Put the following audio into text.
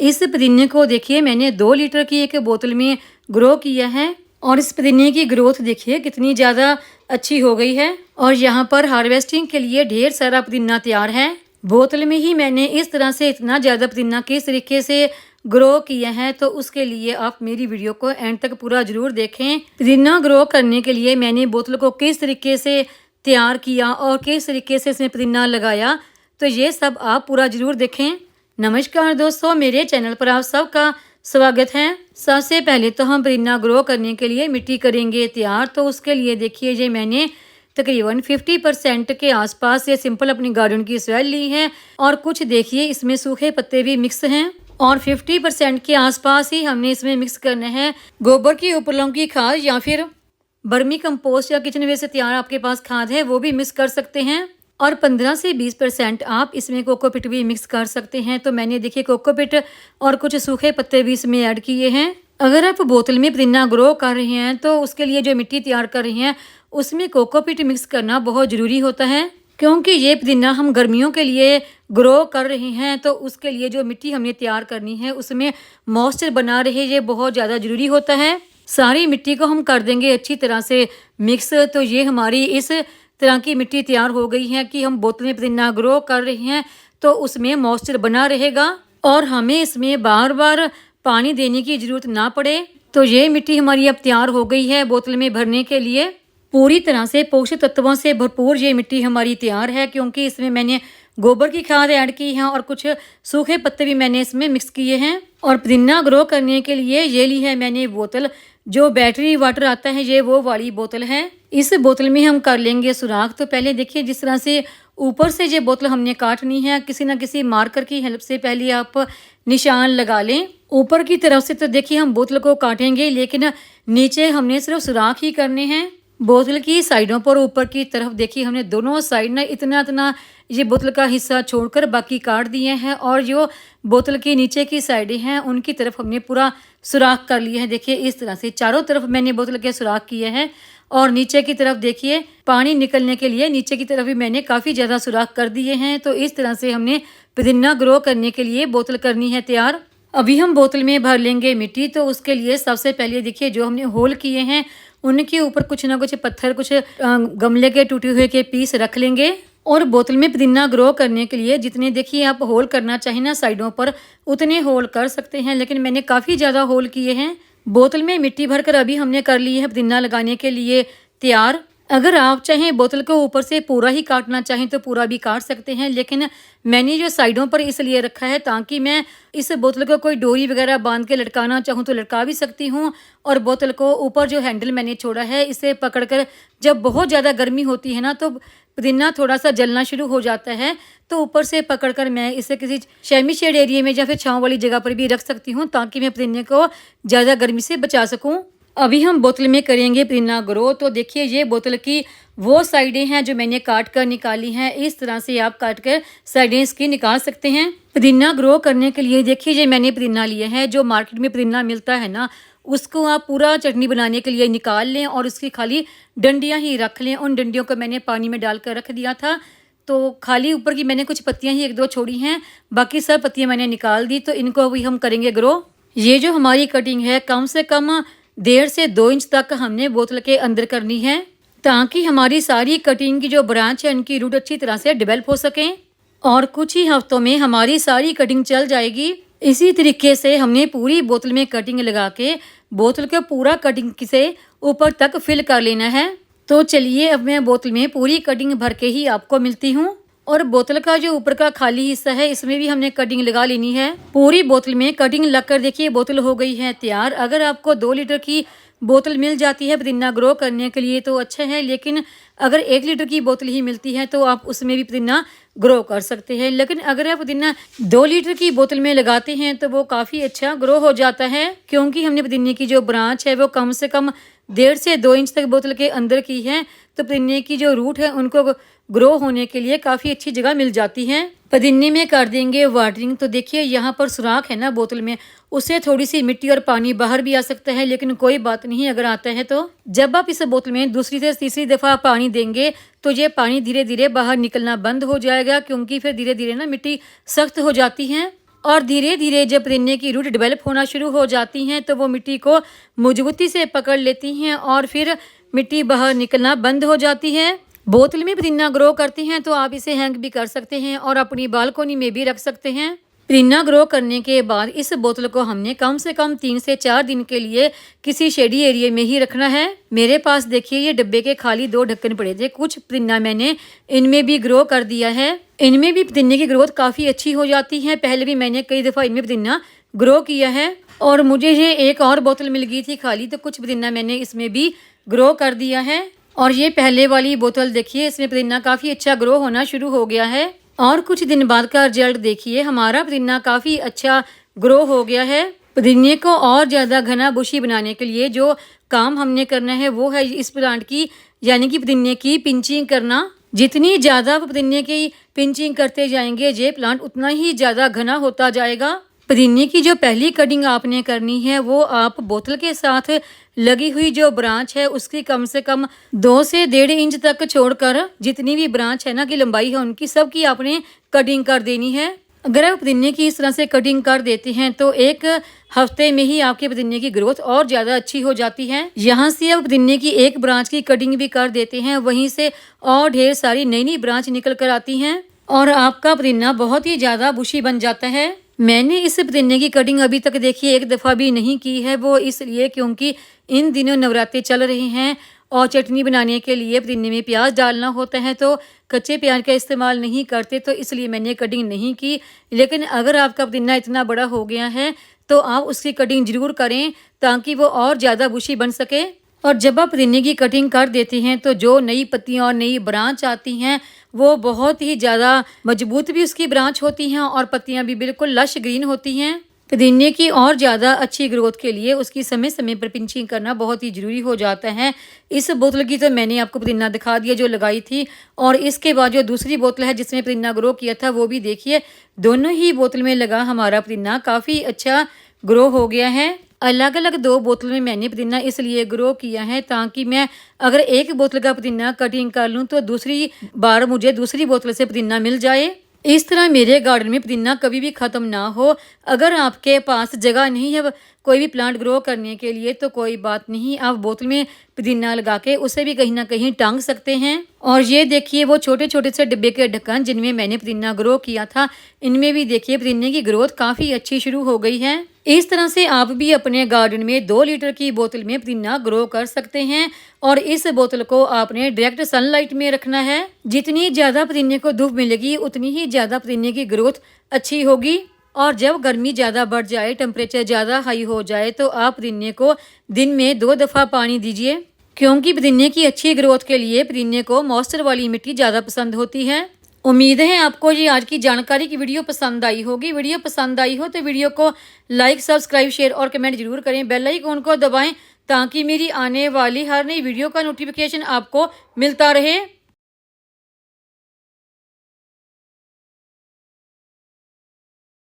इस पुदीने को देखिए मैंने 2 लीटर की एक बोतल में ग्रो किया है और इस पुदीने की ग्रोथ देखिए कितनी ज़्यादा अच्छी हो गई है। और यहाँ पर हार्वेस्टिंग के लिए ढेर सारा पुदीना तैयार है। बोतल में ही मैंने इस तरह से इतना ज़्यादा पुदीना किस तरीके से ग्रो किया है, तो उसके लिए आप मेरी वीडियो को एंड तक पूरा ज़रूर देखें। पुदीना ग्रो करने के लिए मैंने बोतल को किस तरीके से तैयार किया और किस तरीके से इसमें पुदीना लगाया, तो ये सब आप पूरा ज़रूर देखें। नमस्कार दोस्तों, मेरे चैनल पर आप सबका स्वागत है। सबसे पहले तो हम पुदीना ग्रो करने के लिए मिट्टी करेंगे तैयार। तो उसके लिए देखिए ये मैंने तकरीबन 50% के आसपास ये सिंपल अपनी गार्डन की सॉइल ली है और कुछ देखिए इसमें सूखे पत्ते भी मिक्स हैं और 50% के आसपास ही हमने इसमें मिक्स करना है गोबर की उपलों की खाद या फिर बर्मी कंपोस्ट या किचन वेस्ट से तैयार आपके पास खाद है वो भी मिक्स कर सकते हैं। और 15 से 20% आप इसमें कोकोपीट भी मिक्स कर सकते हैं। तो मैंने देखिए कोकोपीट और कुछ सूखे पत्ते भी इसमें ऐड किए हैं। अगर आप बोतल में पुदीना ग्रो कर रहे हैं तो उसके लिए जो मिट्टी तैयार कर रहे हैं उसमें कोकोपीट मिक्स करना बहुत ज़रूरी होता है, क्योंकि ये पुदीना हम गर्मियों के लिए ग्रो कर रहे हैं। तो उसके लिए जो मिट्टी हमने तैयार करनी है उसमें मॉइस्चर बना रहे, ये बहुत ज़्यादा ज़रूरी होता है। सारी मिट्टी को हम कर देंगे अच्छी तरह से मिक्स। तो ये हमारी इस तरह की मिट्टी तैयार हो गई है कि हम बोतल में पुदीना ग्रो कर रहे हैं तो उसमें मॉइस्चर बना रहेगा और हमें इसमें बार बार पानी देने की ज़रूरत ना पड़े। तो ये मिट्टी हमारी अब तैयार हो गई है बोतल में भरने के लिए। पूरी तरह से पोषक तत्वों से भरपूर ये मिट्टी हमारी तैयार है, क्योंकि इसमें मैंने गोबर की खाद ऐड की है और कुछ सूखे पत्ते भी मैंने इसमें मिक्स किए हैं। और पुदीना ग्रो करने के लिए ये ली है मैंने बोतल, जो बैटरी वाटर आता है ये वो वाली बोतल है। इस बोतल में हम कर लेंगे सुराख। तो पहले देखिए जिस तरह से ऊपर से ये बोतल हमने काटनी है, किसी ना किसी मार्कर की हेल्प से पहले आप निशान लगा लें ऊपर की तरफ से। तो देखिए हम बोतल को काटेंगे लेकिन नीचे हमने सिर्फ सुराख ही करने हैं। बोतल की साइडों पर ऊपर की तरफ देखिए हमने दोनों साइड ना इतना इतना ये बोतल का हिस्सा छोड़कर बाकी काट दिए हैं और जो बोतल की नीचे की साइडें हैं उनकी तरफ हमने पूरा सुराख कर लिया है। देखिए इस तरह से चारों तरफ मैंने बोतल के सुराख किए हैं और नीचे की तरफ देखिए पानी निकलने के लिए नीचे की तरफ भी मैंने काफ़ी ज़्यादा सुराख कर दिए हैं। तो इस तरह से हमने पुदीना ग्रो करने के लिए बोतल करनी है तैयार। अभी हम बोतल में भर लेंगे मिट्टी। तो उसके लिए सबसे पहले देखिए जो हमने होल किए हैं उनके ऊपर कुछ ना कुछ पत्थर, कुछ गमले के टूटे हुए के पीस रख लेंगे। और बोतल में पुदीना ग्रो करने के लिए जितने देखिए आप होल करना चाहें ना साइडों पर उतने होल कर सकते हैं, लेकिन मैंने काफ़ी ज़्यादा होल किए हैं। बोतल में मिट्टी भरकर अभी हमने कर ली है पुदीना लगाने के लिए तैयार। अगर आप चाहें बोतल को ऊपर से पूरा ही काटना चाहें तो पूरा भी काट सकते हैं, लेकिन मैंने जो साइडों पर इसलिए रखा है ताकि मैं इस बोतल को कोई डोरी वगैरह बांध के लटकाना चाहूँ तो लटका भी सकती हूँ। और बोतल को ऊपर जो हैंडल मैंने छोड़ा है इसे पकड़कर जब बहुत ज़्यादा गर्मी होती है ना तो पुदीना थोड़ा सा जलना शुरू हो जाता है, तो ऊपर से पकड़कर मैं इसे किसी शैमी शेड एरिया में या फिर छाँव वाली जगह पर भी रख सकती हूँ ताकि मैं पुदीने को ज़्यादा गर्मी से बचा सकूँ। अभी हम बोतल में करेंगे पुदीना ग्रो। तो देखिए ये बोतल की वो साइडें हैं जो मैंने काट कर निकाली हैं। इस तरह से आप काट कर साइडें इसकी निकाल सकते हैं। पुदीना ग्रो करने के लिए देखिए ये मैंने पुदीना लिया है, जो मार्केट में पुदीना मिलता है ना उसको आप पूरा चटनी बनाने के लिए निकाल लें और उसकी खाली डंडियाँ ही रख लें। उन डंडियों को मैंने पानी में डालकर रख दिया था, तो खाली ऊपर की मैंने कुछ पत्तियाँ ही 1-2 छोड़ी हैं, बाकी सब पत्तियाँ मैंने निकाल दी। तो इनको अभी हम करेंगे ग्रो। ये जो हमारी कटिंग है कम से कम 1.5 से 2 इंच तक हमने बोतल के अंदर करनी है, ताकि हमारी सारी कटिंग की जो ब्रांच है उनकी रूट अच्छी तरह से डेवलप हो सकें और कुछ ही हफ्तों में हमारी सारी कटिंग चल जाएगी। इसी तरीके से हमने पूरी बोतल में कटिंग लगा के बोतल को पूरा कटिंग से ऊपर तक फिल कर लेना है। तो चलिए अब मैं बोतल में पूरी कटिंग भर के ही आपको मिलती हूँ। और बोतल का जो ऊपर का खाली हिस्सा है इसमें भी हमने कटिंग लगा लेनी है। पूरी बोतल में कटिंग लगकर देखिए बोतल हो गई है तैयार। अगर आपको 2 लीटर की बोतल मिल जाती है पुदीना ग्रो करने के लिए तो अच्छा है, लेकिन अगर 1 लीटर की बोतल ही मिलती है तो आप उसमें भी पुदीना ग्रो कर सकते हैं। लेकिन अगर आप पुदीना 2 लीटर की बोतल में लगाते हैं तो वो काफ़ी अच्छा ग्रो हो जाता है, क्योंकि हमने पुदीने की जो ब्रांच है वो कम से कम 1.5 से 2 इंच तक बोतल के अंदर की है। तो पुदीने की जो रूट है उनको ग्रो होने के लिए काफ़ी अच्छी जगह मिल जाती है। पुदीने में कर देंगे वाटरिंग। तो देखिए यहाँ पर सुराख है ना बोतल में, उससे थोड़ी सी मिट्टी और पानी बाहर भी आ सकता है, लेकिन कोई बात नहीं अगर आता है तो। जब आप इस बोतल में दूसरी से तीसरी दफ़ा पानी देंगे तो ये पानी धीरे धीरे बाहर निकलना बंद हो जाएगा, क्योंकि फिर धीरे धीरे ना मिट्टी सख्त हो जाती है। और धीरे धीरे जब पुदीने की रूट डेवलप होना शुरू हो जाती हैं तो वो मिट्टी को मजबूती से पकड़ लेती हैं और फिर मिट्टी बाहर निकलना बंद हो जाती है। बोतल में पुदीना ग्रो करती हैं तो आप इसे हैंग भी कर सकते हैं और अपनी बालकोनी में भी रख सकते हैं। पुदीना ग्रो करने के बाद इस बोतल को हमने कम से कम 3 से 4 दिन के लिए किसी शेडी एरिया में ही रखना है। मेरे पास देखिए ये डब्बे के खाली 2 ढक्कन पड़े थे। कुछ पुदीना मैंने इनमें भी ग्रो कर दिया है। इनमें भी पुदीने की ग्रोथ काफ़ी अच्छी हो जाती है। पहले भी मैंने कई दफ़ा इनमें पुदीना ग्रो किया है और मुझे ये एक और बोतल मिल गई थी खाली, तो कुछ पुदीना मैंने इसमें भी ग्रो कर दिया है। और ये पहले वाली बोतल देखिए, इसमें पुदीना काफ़ी अच्छा ग्रो होना शुरू हो गया है और कुछ दिन बाद का रिजल्ट देखिए, हमारा पुदीना काफ़ी अच्छा ग्रो हो गया है। पुदीने को और ज़्यादा घना बुशी बनाने के लिए जो काम हमने करना है वो है इस प्लांट की यानी कि पुदीने की पिंचिंग करना। जितनी ज़्यादा पुदीने की पिंचिंग करते जाएंगे ये प्लांट उतना ही ज़्यादा घना होता जाएगा। पुदीने की जो पहली कटिंग आपने करनी है वो आप बोतल के साथ लगी हुई जो ब्रांच है उसकी कम से कम 2 से 1.5 इंच तक छोड़कर जितनी भी ब्रांच है ना की लंबाई है उनकी सबकी आपने कटिंग कर देनी है। अगर आप पुदीने की इस तरह से कटिंग कर देते हैं तो 1 हफ्ते में ही आपके पुदीने की ग्रोथ और ज़्यादा अच्छी हो जाती है। यहाँ से आप पुदीने की एक ब्रांच की कटिंग भी कर देते हैं, वहीं से और ढेर सारी नई नई ब्रांच निकल कर आती हैं और आपका पुदीना बहुत ही ज़्यादा बुशी बन जाता है। मैंने इस पुदीने की कटिंग अभी तक देखिए 1 दफ़ा भी नहीं की है, वो इसलिए क्योंकि इन दिनों नवरात्रे चल रहे हैं और चटनी बनाने के लिए पुदीने में प्याज डालना होता है तो कच्चे प्याज का इस्तेमाल नहीं करते, तो इसलिए मैंने कटिंग नहीं की। लेकिन अगर आपका पुदीना इतना बड़ा हो गया है तो आप उसकी कटिंग ज़रूर करें ताकि वो और ज़्यादा बुशी बन सके। और जब आप पुदीने की कटिंग कर देते हैं तो जो नई पत्तियां और नई ब्रांच आती हैं वो बहुत ही ज़्यादा मजबूत भी उसकी ब्रांच होती हैं और पत्तियां भी बिल्कुल लश ग्रीन होती हैं। पुदीने की और ज़्यादा अच्छी ग्रोथ के लिए उसकी समय समय पर पिंचिंग करना बहुत ही ज़रूरी हो जाता है। इस बोतल की तो मैंने आपको पुदीना दिखा दिया जो लगाई थी, और इसके बाद जो दूसरी बोतल है जिसमें पुदीना ग्रो किया था वो भी देखिए, दोनों ही बोतल में लगा हमारा पुदीना काफ़ी अच्छा ग्रो हो गया है। अलग अलग 2 बोतल में मैंने पुदीना इसलिए ग्रो किया है ताकि मैं अगर एक बोतल का पुदीना कटिंग कर लूँ तो दूसरी बार मुझे दूसरी बोतल से पुदीना मिल जाए। इस तरह मेरे गार्डन में पुदीना कभी भी ख़त्म ना हो। अगर आपके पास जगह नहीं है कोई भी प्लांट ग्रो करने के लिए तो कोई बात नहीं, आप बोतल में पुदीना लगा के उसे भी कहीं ना कहीं टांग सकते हैं। और ये देखिए वो छोटे छोटे से डिब्बे के ढक्कन जिनमें मैंने पुदीना ग्रो किया था, इनमें भी देखिए पुदीने की ग्रोथ काफ़ी अच्छी शुरू हो गई है। इस तरह से आप भी अपने गार्डन में 2 लीटर की बोतल में पुदीना ग्रो कर सकते हैं और इस बोतल को आपने डायरेक्ट सनलाइट में रखना है। जितनी ज़्यादा पुदीने को धूप मिलेगी उतनी ही ज़्यादा पुदीने की ग्रोथ अच्छी होगी। और जब गर्मी ज़्यादा बढ़ जाए, टेम्परेचर ज़्यादा हाई हो जाए तो आप पुदीने को दिन में 2 दफ़ा पानी दीजिए, क्योंकि पुदीने की अच्छी ग्रोथ के लिए पुदीने को मॉइस्चर वाली मिट्टी ज़्यादा पसंद होती है। उम्मीद है आपको ये आज की जानकारी की वीडियो पसंद आई होगी। वीडियो पसंद आई हो तो वीडियो को लाइक, सब्सक्राइब, शेयर और कमेंट जरूर करें। बेल आइकन को दबाएं ताकि मेरी आने वाली हर नई वीडियो का नोटिफिकेशन आपको मिलता रहे।